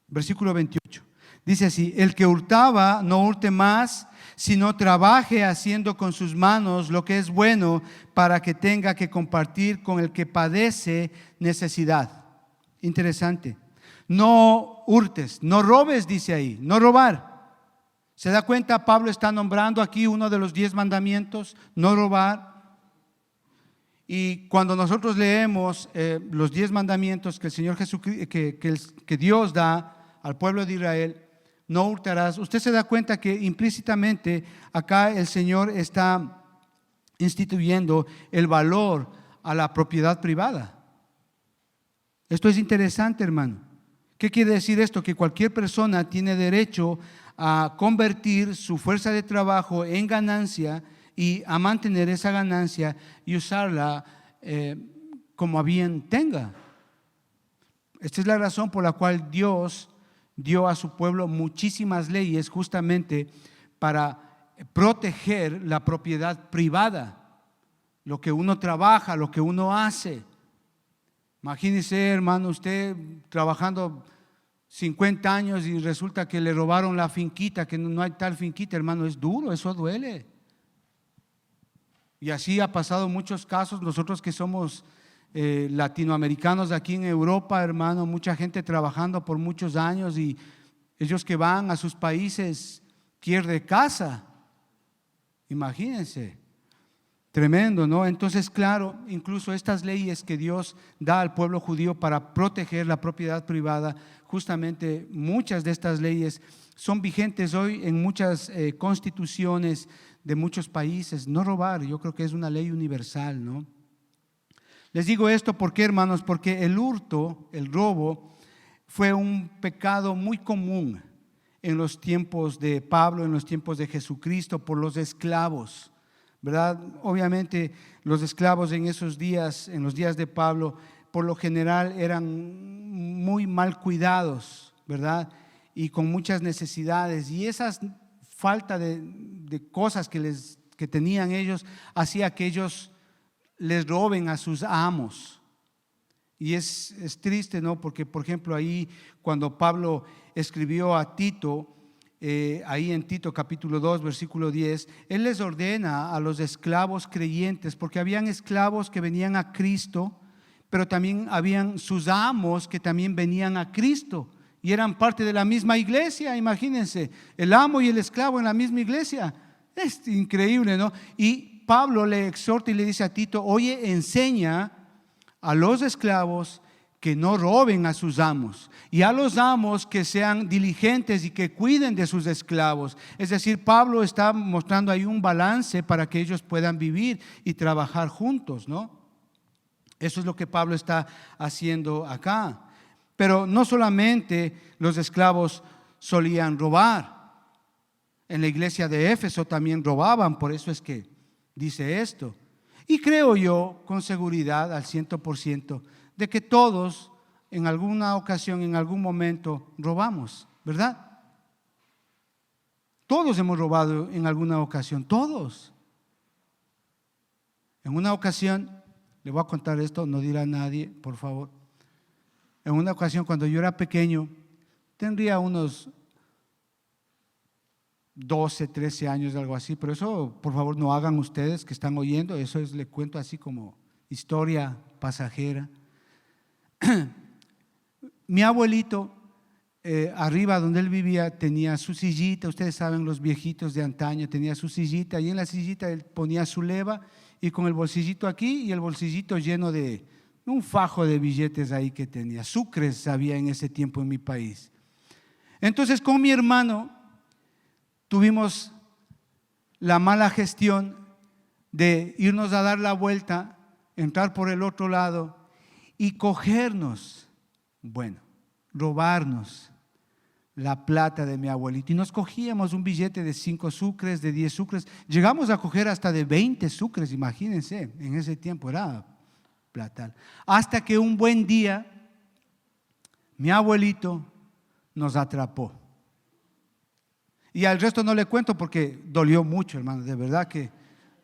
Versículo 28. Dice así: el que hurtaba no hurte más, sino trabaje haciendo con sus manos lo que es bueno, para que tenga que compartir con el que padece necesidad. Interesante. No hurtes, no robes, dice ahí, no robar. ¿Se da cuenta? Pablo está nombrando aquí uno de los 10 mandamientos, no robar. Y cuando nosotros leemos los 10 mandamientos que el Señor Jesucristo, que Dios da al pueblo de Israel, no hurtarás, usted se da cuenta que implícitamente acá el Señor está instituyendo el valor a la propiedad privada. Esto es interesante, hermano. ¿Qué quiere decir esto? Que cualquier persona tiene derecho a convertir su fuerza de trabajo en ganancia y a mantener esa ganancia y usarla como a bien tenga. Esta es la razón por la cual Dios dio a su pueblo muchísimas leyes, justamente para proteger la propiedad privada, lo que uno trabaja, lo que uno hace. Imagínese, hermano, usted trabajando 50 años y resulta que le robaron la finquita, que no hay tal finquita, hermano, es duro, eso duele. Y así ha pasado muchos casos. Nosotros que somos latinoamericanos aquí en Europa, hermano, mucha gente trabajando por muchos años y ellos que van a sus países pierden casa. Imagínense, tremendo, ¿no? Entonces, claro, incluso estas leyes que Dios da al pueblo judío para proteger la propiedad privada, justamente muchas de estas leyes son vigentes hoy en muchas constituciones de muchos países. No robar, yo creo que es una ley universal, ¿no? Les digo esto porque, hermanos, porque el hurto, el robo, fue un pecado muy común en los tiempos de Pablo, en los tiempos de Jesucristo, por los esclavos, ¿verdad? Obviamente los esclavos en esos días, en los días de Pablo, por lo general eran muy mal cuidados, ¿verdad? Y con muchas necesidades, y esas falta de cosas que tenían ellos hacía que ellos les roben a sus amos. Y es triste, ¿no? Porque, por ejemplo, ahí cuando Pablo escribió a Tito, ahí en Tito capítulo 2, versículo 10, él les ordena a los esclavos creyentes, porque habían esclavos que venían a Cristo, pero también habían sus amos que también venían a Cristo y eran parte de la misma iglesia. Imagínense, el amo y el esclavo en la misma iglesia. Es increíble, ¿no? Y Pablo le exhorta y le dice a Tito: oye, enseña a los esclavos que no roben a sus amos, y a los amos que sean diligentes y que cuiden de sus esclavos. Es decir, Pablo está mostrando ahí un balance para que ellos puedan vivir y trabajar juntos, ¿no? Eso es lo que Pablo está haciendo acá. Pero no solamente los esclavos solían robar. En la iglesia de Éfeso también robaban, por eso es que dice esto. Y creo yo con seguridad al 100% de que todos en alguna ocasión, en algún momento robamos, ¿verdad? Todos hemos robado en alguna ocasión, todos. En una ocasión, le voy a contar esto, no dirá nadie, por favor. En una ocasión, cuando yo era pequeño, tendría unos 12, 13 años, algo así, pero eso, por favor, no hagan ustedes que están oyendo, eso es, le cuento así como historia pasajera. Mi abuelito, arriba donde él vivía, tenía su sillita. Ustedes saben, los viejitos de antaño, tenía su sillita, y en la sillita él ponía su leva y con el bolsillito aquí y el bolsillito lleno de un fajo de billetes ahí que tenía. Sucres había en ese tiempo en mi país. Entonces, con mi hermano tuvimos la mala gestión de irnos a dar la vuelta, entrar por el otro lado y cogernos, robarnos la plata de mi abuelito. Y nos cogíamos un billete de 5 sucres, de 10 sucres. Llegamos a coger hasta de 20 sucres, imagínense, en ese tiempo era plata. Hasta que un buen día mi abuelito nos atrapó. Y al resto no le cuento porque dolió mucho, hermano, de verdad que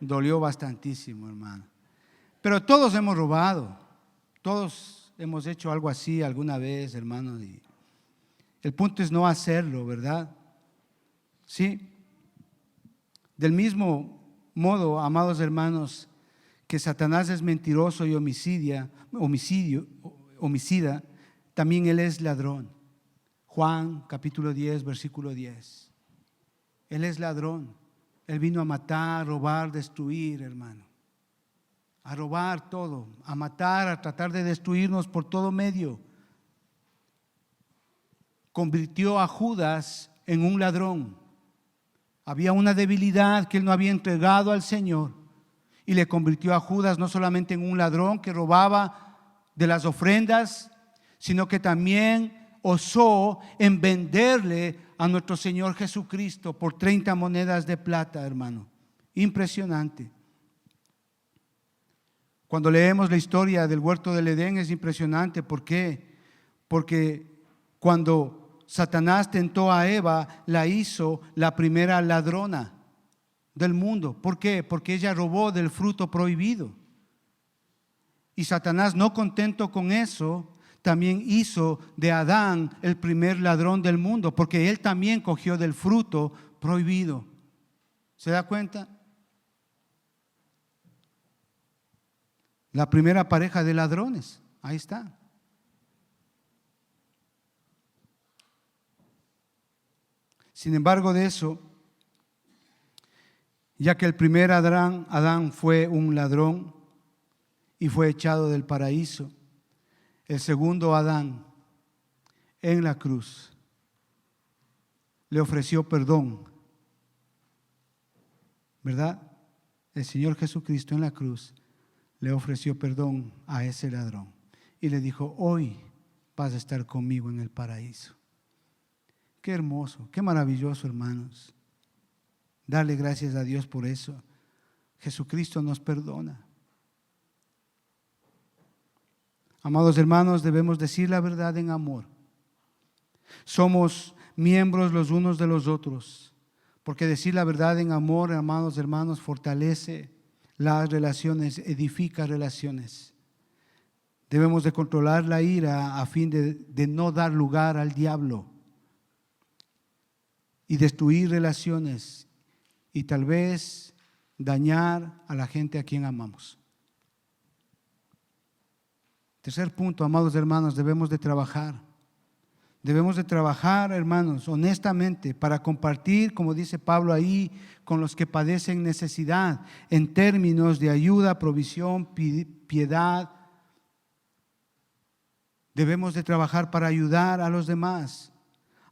dolió bastantísimo, hermano. Pero todos hemos robado, todos hemos hecho algo así alguna vez, hermano. Y El punto es no hacerlo, ¿verdad? Sí. Del mismo modo, amados hermanos, que Satanás es mentiroso y homicida, también él es ladrón. Juan capítulo 10, versículo 10. Él es ladrón. Él vino a matar, robar, destruir, hermano. A robar todo, a matar, a tratar de destruirnos por todo medio. Convirtió a Judas en un ladrón. Había una debilidad que él no había entregado al Señor y le convirtió a Judas no solamente en un ladrón que robaba de las ofrendas, sino que también osó en venderle a nuestro Señor Jesucristo por 30 monedas de plata, hermano. Impresionante. Cuando leemos la historia del huerto del Edén es impresionante. ¿Por qué? Porque cuando Satanás tentó a Eva, la hizo la primera ladrona del mundo. ¿Por qué? Porque ella robó del fruto prohibido. Y Satanás, no contento con eso, también hizo de Adán el primer ladrón del mundo, porque él también cogió del fruto prohibido. ¿Se da cuenta? La primera pareja de ladrones, ahí está. Sin embargo de eso, ya que el primer Adán fue un ladrón y fue echado del paraíso, el segundo Adán en la cruz le ofreció perdón, ¿verdad? El Señor Jesucristo en la cruz le ofreció perdón a ese ladrón y le dijo: hoy vas a estar conmigo en el paraíso. Qué hermoso, qué maravilloso, hermanos. Darle gracias a Dios por eso. Jesucristo nos perdona. Amados hermanos, debemos decir la verdad en amor. Somos miembros los unos de los otros, porque decir la verdad en amor, amados hermanos, fortalece las relaciones, edifica relaciones. Debemos de controlar la ira a fin de no dar lugar al diablo y destruir relaciones y tal vez dañar a la gente a quien amamos. Tercer punto, amados hermanos, debemos de trabajar. Debemos de trabajar, hermanos, honestamente para compartir, como dice Pablo ahí, con los que padecen necesidad en términos de ayuda, provisión, piedad. Debemos de trabajar para ayudar a los demás.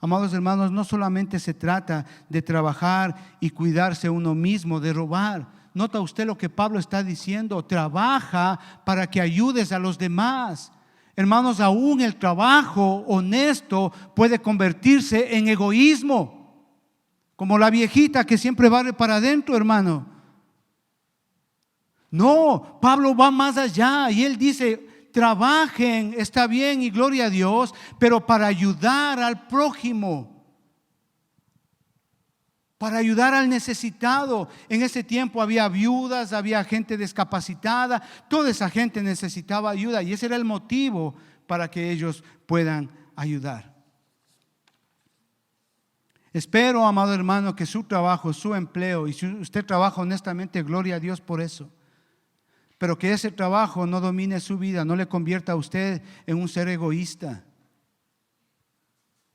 Amados hermanos, no solamente se trata de trabajar y cuidarse uno mismo, de robar. Nota usted lo que Pablo está diciendo: trabaja para que ayudes a los demás. Hermanos, aún el trabajo honesto puede convertirse en egoísmo, como la viejita que siempre barre para adentro, hermano. No, Pablo va más allá y él dice: trabajen, está bien y gloria a Dios, pero para ayudar al prójimo, para ayudar al necesitado. En ese tiempo había viudas, había gente discapacitada, toda esa gente necesitaba ayuda y ese era el motivo para que ellos puedan ayudar. Espero, amado hermano, que su trabajo, su empleo, y si usted trabaja honestamente, gloria a Dios por eso, pero que ese trabajo no domine su vida, no le convierta a usted en un ser egoísta.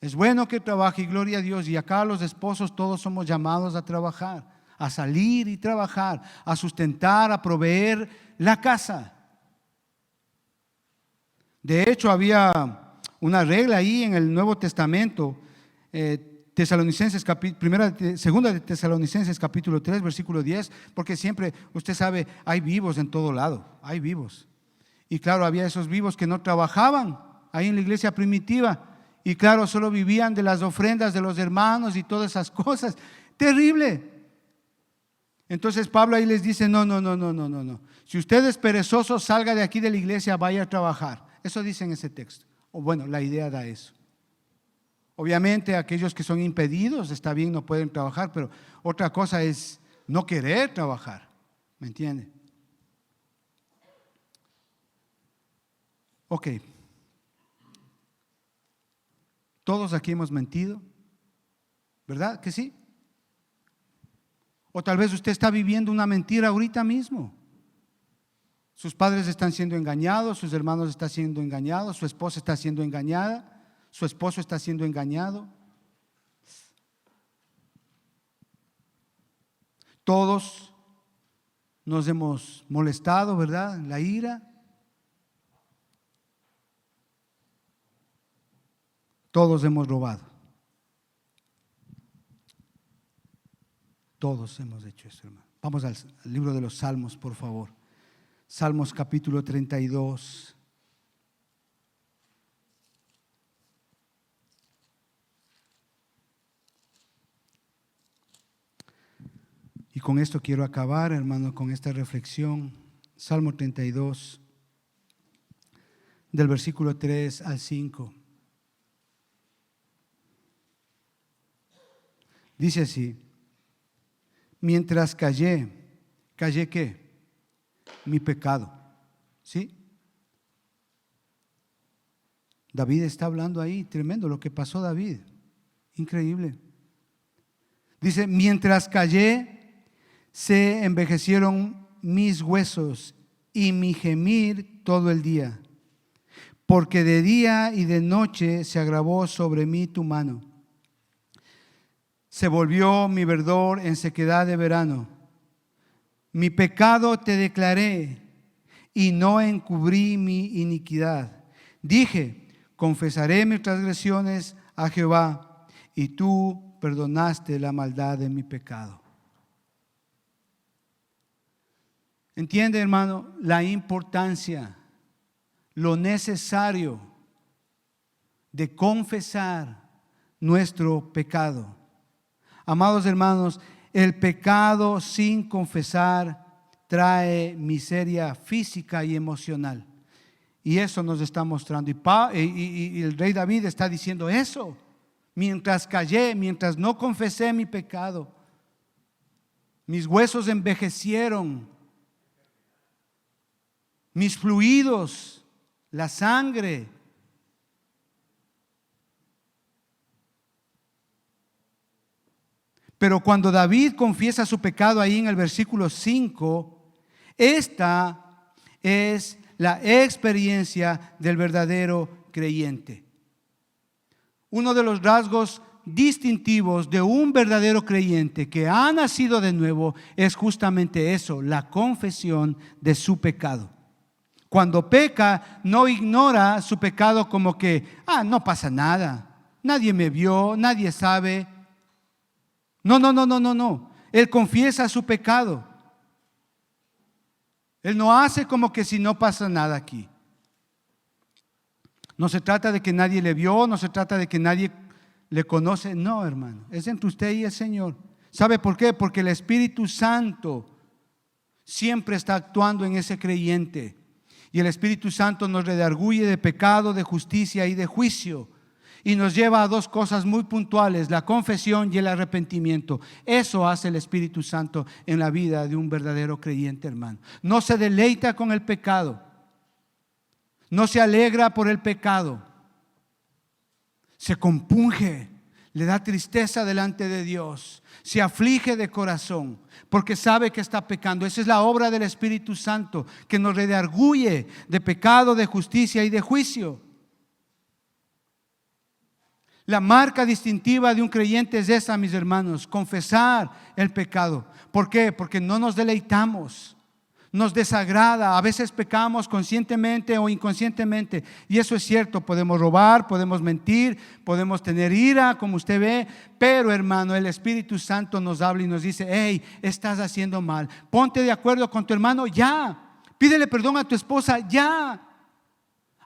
Es bueno que trabaje, y gloria a Dios, y acá los esposos todos somos llamados a trabajar, a salir y trabajar, a sustentar, a proveer la casa. De hecho, había una regla ahí en el Nuevo Testamento, segunda de Tesalonicenses capítulo 3 versículo 10, porque siempre, usted sabe, hay vivos en todo lado, hay vivos. Y claro, había esos vivos que no trabajaban ahí en la iglesia primitiva y claro, solo vivían de las ofrendas de los hermanos y todas esas cosas. Terrible. Entonces Pablo ahí les dice: no. Si usted es perezoso, salga de aquí de la iglesia, vaya a trabajar. Eso dice en ese texto. O bueno, la idea da eso. Obviamente aquellos que son impedidos, está bien, no pueden trabajar, pero otra cosa es no querer trabajar, ¿me entiende? Ok. Todos aquí hemos mentido, ¿verdad que sí? O tal vez usted está viviendo una mentira ahorita mismo. Sus padres están siendo engañados, sus hermanos están siendo engañados, su esposa está siendo engañada, su esposo está siendo engañado. Todos nos hemos molestado, ¿verdad? La ira. Todos hemos robado. Todos hemos hecho eso, hermano. Vamos al libro de los Salmos, por favor. Salmos capítulo 32. Y con esto quiero acabar, hermano, con esta reflexión. Salmo 32, del versículo 3 al 5. Dice así: mientras callé ¿qué? Mi pecado. ¿Sí? David está hablando ahí, tremendo lo que pasó David, increíble. Dice: mientras callé, se envejecieron mis huesos y mi gemir todo el día, porque de día y de noche se agravó sobre mí tu mano. Se volvió mi verdor en sequedad de verano. Mi pecado te declaré y no encubrí mi iniquidad. Dije: confesaré mis transgresiones a Jehová, y tú perdonaste la maldad de mi pecado. ¿Entiende, hermano, la importancia, lo necesario de confesar nuestro pecado? Amados hermanos, el pecado sin confesar trae miseria física y emocional. Y eso nos está mostrando. Y el rey David está diciendo eso. Mientras callé, mientras no confesé mi pecado, mis huesos envejecieron, mis fluidos, la sangre. Pero cuando David confiesa su pecado ahí en el versículo 5, esta es la experiencia del verdadero creyente. Uno de los rasgos distintivos de un verdadero creyente que ha nacido de nuevo es justamente eso, la confesión de su pecado. Cuando peca, no ignora su pecado como que, no pasa nada, nadie me vio, nadie sabe. No. Él confiesa su pecado. Él no hace como que si no pasa nada aquí. No se trata de que nadie le vio, no se trata de que nadie le conoce. No, hermano, es entre usted y el Señor. ¿Sabe por qué? Porque el Espíritu Santo siempre está actuando en ese creyente. Y el Espíritu Santo nos redarguye de pecado, de justicia y de juicio. Y nos lleva a dos cosas muy puntuales: la confesión y el arrepentimiento. Eso hace el Espíritu Santo en la vida de un verdadero creyente, hermano. No se deleita con el pecado, no se alegra por el pecado, se compunge, le da tristeza delante de Dios, se aflige de corazón porque sabe que está pecando. Esa es la obra del Espíritu Santo, que nos redarguye de pecado, de justicia y de juicio. La marca distintiva de un creyente es esa, mis hermanos: confesar el pecado. ¿Por qué? Porque no nos deleitamos, nos desagrada. A veces pecamos conscientemente o inconscientemente, y eso es cierto. Podemos robar, podemos mentir, podemos tener ira, como usted ve. Pero, hermano, el Espíritu Santo nos habla y nos dice: hey, estás haciendo mal, ponte de acuerdo con tu hermano ya, pídele perdón a tu esposa ya,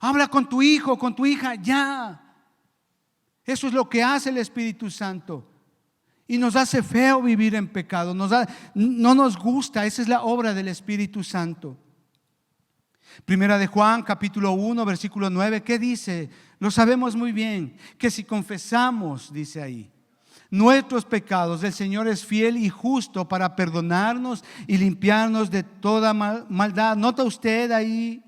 habla con tu hijo, con tu hija ya. Eso es lo que hace el Espíritu Santo. Y nos hace feo vivir en pecado. No nos gusta. Esa es la obra del Espíritu Santo. Primera de Juan, capítulo 1, versículo 9. ¿Qué dice? Lo sabemos muy bien. Que si confesamos, dice ahí, nuestros pecados, el Señor es fiel y justo para perdonarnos y limpiarnos de toda maldad. ¿Nota usted ahí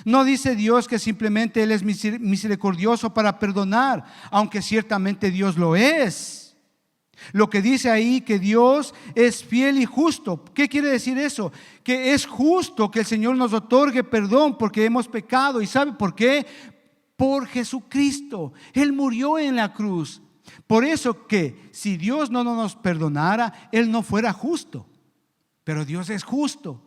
No dice Dios que simplemente Él es misericordioso para perdonar, aunque ciertamente Dios lo es. Lo que dice ahí que Dios es fiel y justo. ¿Qué quiere decir eso? Que es justo que el Señor nos otorgue perdón porque hemos pecado. ¿Y sabe por qué? Por Jesucristo. Él murió en la cruz. Por eso que si Dios no nos perdonara, Él no fuera justo. Pero Dios es justo.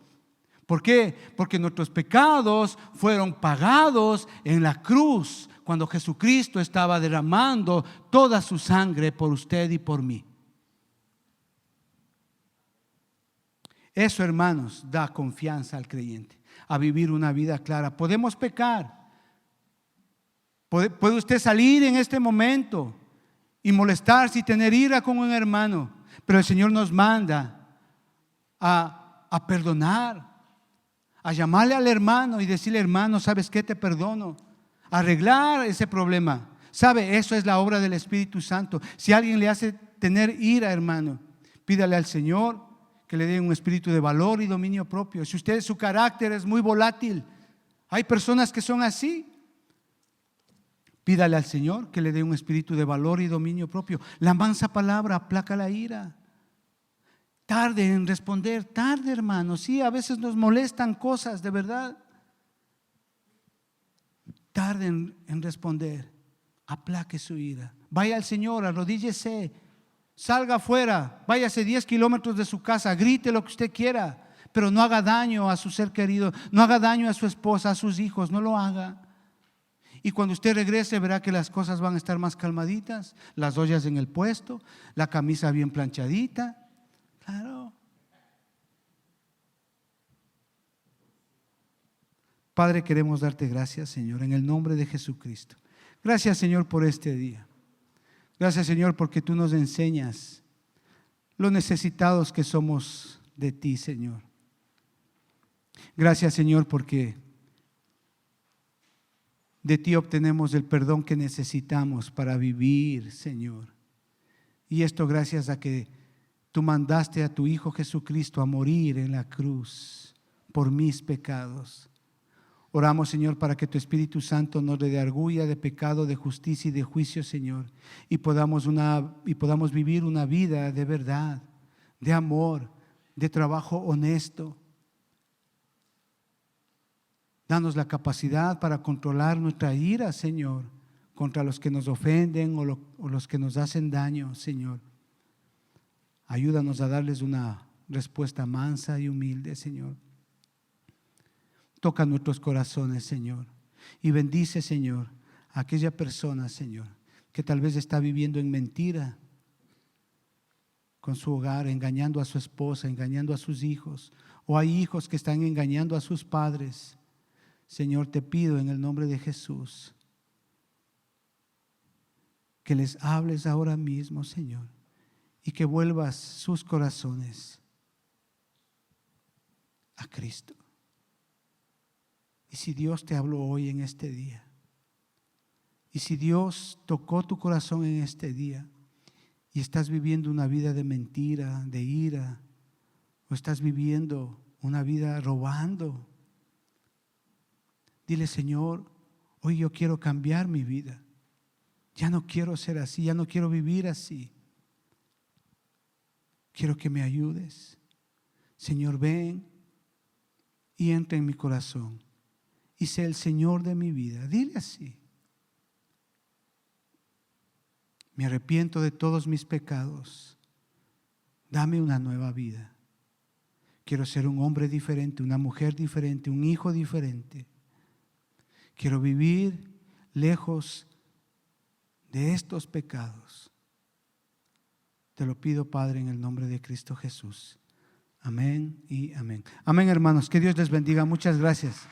¿Por qué? Porque nuestros pecados fueron pagados en la cruz cuando Jesucristo estaba derramando toda su sangre por usted y por mí. Eso, hermanos, da confianza al creyente a vivir una vida clara. Podemos pecar. Puede usted salir en este momento y molestarse y tener ira con un hermano, pero el Señor nos manda a perdonar, a llamarle al hermano y decirle: hermano, ¿sabes qué? Te perdono. Arreglar ese problema. ¿Sabe? Eso es la obra del Espíritu Santo. Si alguien le hace tener ira, hermano, pídale al Señor que le dé un espíritu de valor y dominio propio. Si usted, su carácter es muy volátil, hay personas que son así, pídale al Señor que le dé un espíritu de valor y dominio propio. La mansa palabra aplaca la ira. Tarde en responder, tarde, hermano. Sí, a veces nos molestan cosas, de verdad. Tarde en responder. Aplaque su ira. Vaya al Señor, arrodíllese, salga afuera, váyase 10 kilómetros de su casa, grite lo que usted quiera, pero no haga daño a su ser querido, no haga daño a su esposa, a sus hijos, no lo haga. Y cuando usted regrese verá que las cosas van a estar más calmaditas, las ollas en el puesto, la camisa bien planchadita. Claro. Padre, queremos darte gracias, Señor, en el nombre de Jesucristo. Gracias, Señor, por este día. Gracias, Señor, porque tú nos enseñas lo necesitados que somos de ti, Señor. Gracias, Señor, porque de ti obtenemos el perdón que necesitamos para vivir, Señor. Y esto gracias a que tú mandaste a tu Hijo Jesucristo a morir en la cruz por mis pecados. Oramos, Señor, para que tu Espíritu Santo nos redarguya de pecado, de justicia y de juicio, Señor, y podamos vivir una vida de verdad, de amor, de trabajo honesto. Danos la capacidad para controlar nuestra ira, Señor, contra los que nos ofenden o los que nos hacen daño, Señor. Ayúdanos a darles una respuesta mansa y humilde, Señor. Toca nuestros corazones, Señor, y bendice, Señor, a aquella persona, Señor, que tal vez está viviendo en mentira con su hogar, engañando a su esposa, engañando a sus hijos, o hay hijos que están engañando a sus padres. Señor, te pido en el nombre de Jesús que les hables ahora mismo, Señor, y que vuelvas sus corazones a Cristo. Y si Dios te habló hoy en este día, y si Dios tocó tu corazón en este día, y estás viviendo una vida de mentira, de ira, o estás viviendo una vida robando, dile: Señor, hoy yo quiero cambiar mi vida. Ya no quiero ser así, ya no quiero vivir así. Quiero que me ayudes. Señor, ven y entra en mi corazón y sé el Señor de mi vida. Dile así: me arrepiento de todos mis pecados. Dame una nueva vida. Quiero ser un hombre diferente, una mujer diferente, un hijo diferente. Quiero vivir lejos de estos pecados. Te lo pido, Padre, en el nombre de Cristo Jesús. Amén y amén. Amén, hermanos. Que Dios les bendiga. Muchas gracias.